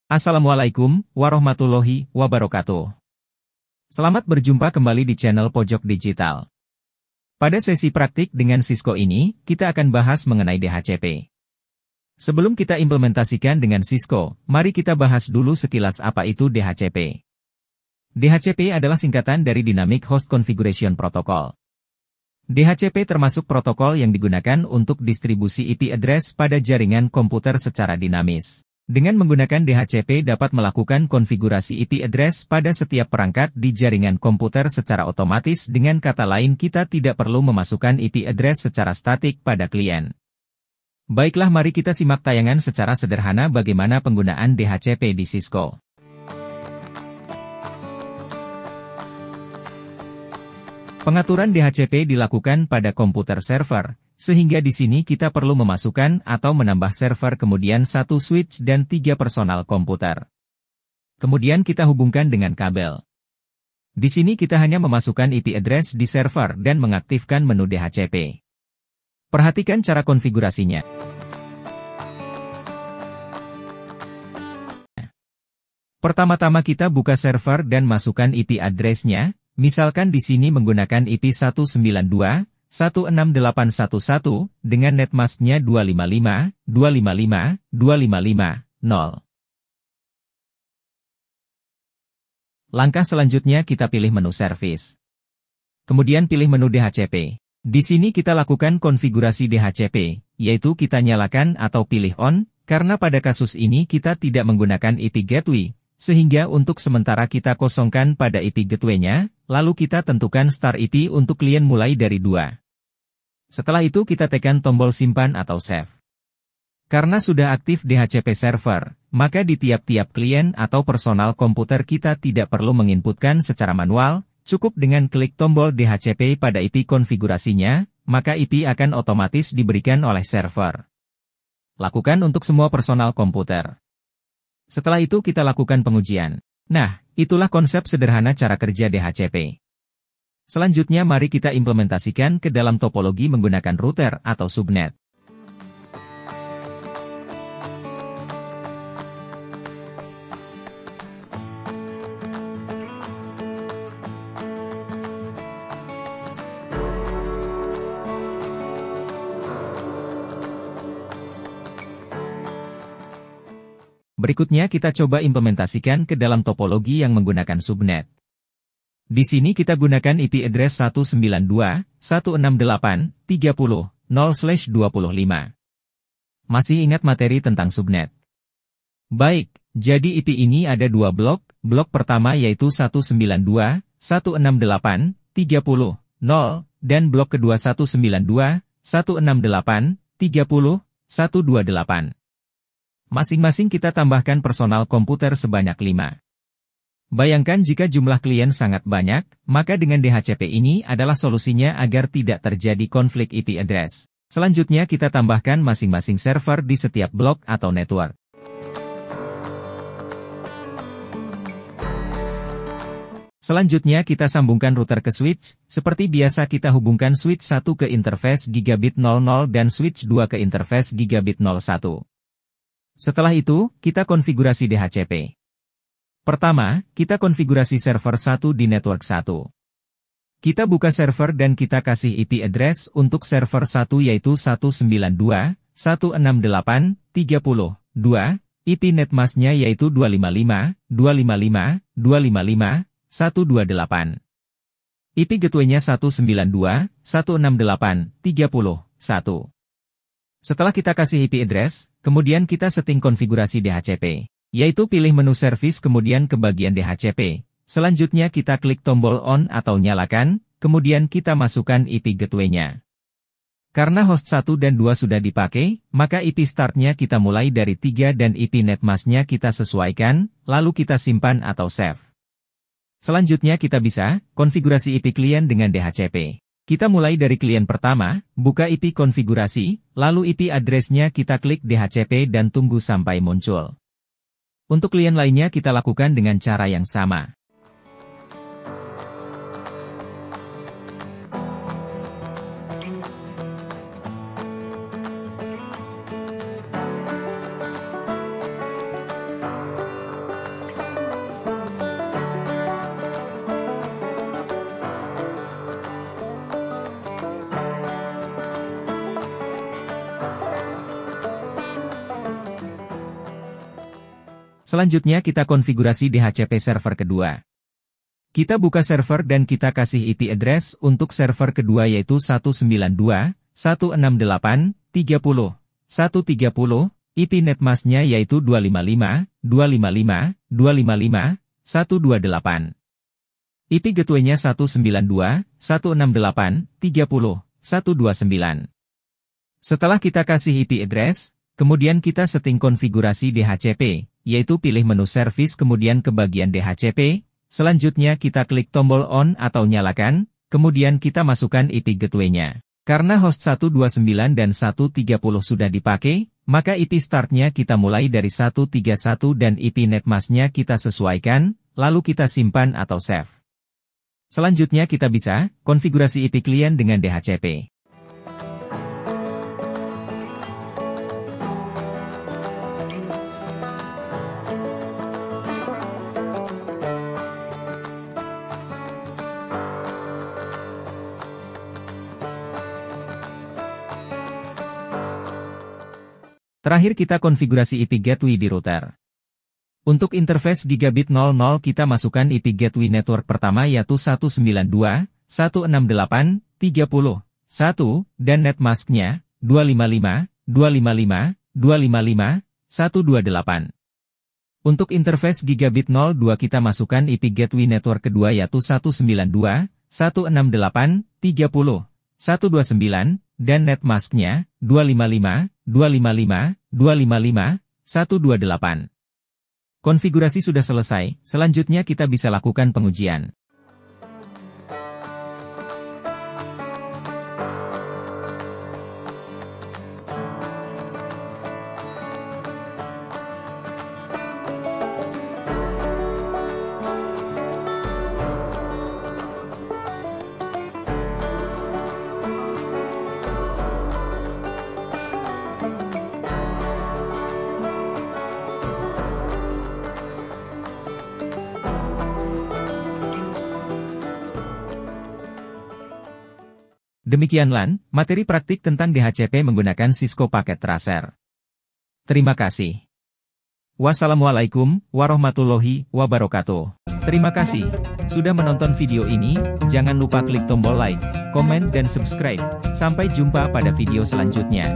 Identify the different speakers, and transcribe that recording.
Speaker 1: Assalamualaikum warahmatullahi wabarakatuh. Selamat berjumpa kembali di channel Pojok Digital. Pada sesi praktik dengan Cisco ini, kita akan bahas mengenai DHCP. Sebelum kita implementasikan dengan Cisco, mari kita bahas dulu sekilas apa itu DHCP. DHCP adalah singkatan dari Dynamic Host Configuration Protocol. DHCP termasuk protokol yang digunakan untuk distribusi IP address pada jaringan komputer secara dinamis. Dengan menggunakan DHCP dapat melakukan konfigurasi IP address pada setiap perangkat di jaringan komputer secara otomatis. Dengan kata lain, kita tidak perlu memasukkan IP address secara statik pada klien. Baiklah, mari kita simak tayangan secara sederhana bagaimana penggunaan DHCP di Cisco. Pengaturan DHCP dilakukan pada komputer server, sehingga di sini kita perlu memasukkan atau menambah server, kemudian satu switch dan 3 personal komputer. Kemudian kita hubungkan dengan kabel. Di sini kita hanya memasukkan IP address di server dan mengaktifkan menu DHCP. Perhatikan cara konfigurasinya. Pertama-tama kita buka server dan masukkan IP address-nya. Misalkan di sini menggunakan IP 192.168.11 dengan netmask-nya 255.255.255.0. Langkah selanjutnya kita pilih menu service. Kemudian pilih menu DHCP. Di sini kita lakukan konfigurasi DHCP, yaitu kita nyalakan atau pilih on, karena pada kasus ini kita tidak menggunakan IP gateway. Sehingga untuk sementara kita kosongkan pada IP gateway-nya, lalu kita tentukan start IP untuk klien mulai dari 2. Setelah itu kita tekan tombol simpan atau save. Karena sudah aktif DHCP server, maka di tiap-tiap klien atau personal komputer kita tidak perlu menginputkan secara manual, cukup dengan klik tombol DHCP pada IP konfigurasinya, maka IP akan otomatis diberikan oleh server. Lakukan untuk semua personal komputer. Setelah itu kita lakukan pengujian. Nah, itulah konsep sederhana cara kerja DHCP. Selanjutnya mari kita implementasikan ke dalam topologi menggunakan router atau subnet. Berikutnya kita coba implementasikan ke dalam topologi yang menggunakan subnet. Di sini kita gunakan IP address 192.168.30.0/25. Masih ingat materi tentang subnet? Baik, jadi IP ini ada 2 blok. Blok pertama yaitu 192.168.30.0 dan blok kedua 192.168.30.128. Masing-masing kita tambahkan personal komputer sebanyak 5. Bayangkan jika jumlah klien sangat banyak, maka dengan DHCP ini adalah solusinya agar tidak terjadi konflik IP address. Selanjutnya kita tambahkan masing-masing server di setiap blok atau network. Selanjutnya kita sambungkan router ke switch. Seperti biasa kita hubungkan switch 1 ke interface gigabit 00 dan switch 2 ke interface gigabit 01. Setelah itu, kita konfigurasi DHCP. Pertama, kita konfigurasi server 1 di network 1. Kita buka server dan kita kasih IP address untuk server 1 yaitu 192.168.30.2, IP netmask-nya yaitu 255.255.255.128. IP gateway-nya 192.168.30.1. Setelah kita kasih IP address, kemudian kita setting konfigurasi DHCP, yaitu pilih menu service kemudian ke bagian DHCP. Selanjutnya kita klik tombol on atau nyalakan, kemudian kita masukkan IP gateway-nya. Karena host 1 dan 2 sudah dipakai, maka IP start-nya kita mulai dari 3 dan IP netmask-nya kita sesuaikan, lalu kita simpan atau save. Selanjutnya kita bisa konfigurasi IP klien dengan DHCP. Kita mulai dari klien pertama, buka IP konfigurasi, lalu IP address-nya kita klik DHCP dan tunggu sampai muncul. Untuk klien lainnya kita lakukan dengan cara yang sama. Selanjutnya kita konfigurasi DHCP server kedua. Kita buka server dan kita kasih IP address untuk server kedua yaitu 192.168.30.130, IP netmasknya yaitu 255.255.255.128. IP gateway-nya 192.168.30.129. Setelah kita kasih IP address, kemudian kita setting konfigurasi DHCP, yaitu pilih menu service kemudian ke bagian DHCP, selanjutnya kita klik tombol on atau nyalakan, kemudian kita masukkan IP gateway-nya. Karena host 129 dan 130 sudah dipakai, maka IP startnya kita mulai dari 131 dan IP netmasknya kita sesuaikan, lalu kita simpan atau save. Selanjutnya kita bisa konfigurasi IP klien dengan DHCP. Terakhir kita konfigurasi IP gateway di router. Untuk interface gigabit 00 kita masukkan IP gateway network pertama yaitu 192.168.30.1 dan netmasknya 255.255.255.128. Untuk interface gigabit 02 kita masukkan IP gateway network kedua yaitu 192.168.30.129 dan netmasknya 255.255.255.128. Konfigurasi sudah selesai, selanjutnya kita bisa lakukan pengujian. Demikianlah materi praktik tentang DHCP menggunakan Cisco Packet Tracer. Terima kasih. Wassalamualaikum warahmatullahi wabarakatuh. Terima kasih sudah menonton video ini. Jangan lupa klik tombol like, komen, dan subscribe. Sampai jumpa pada video selanjutnya.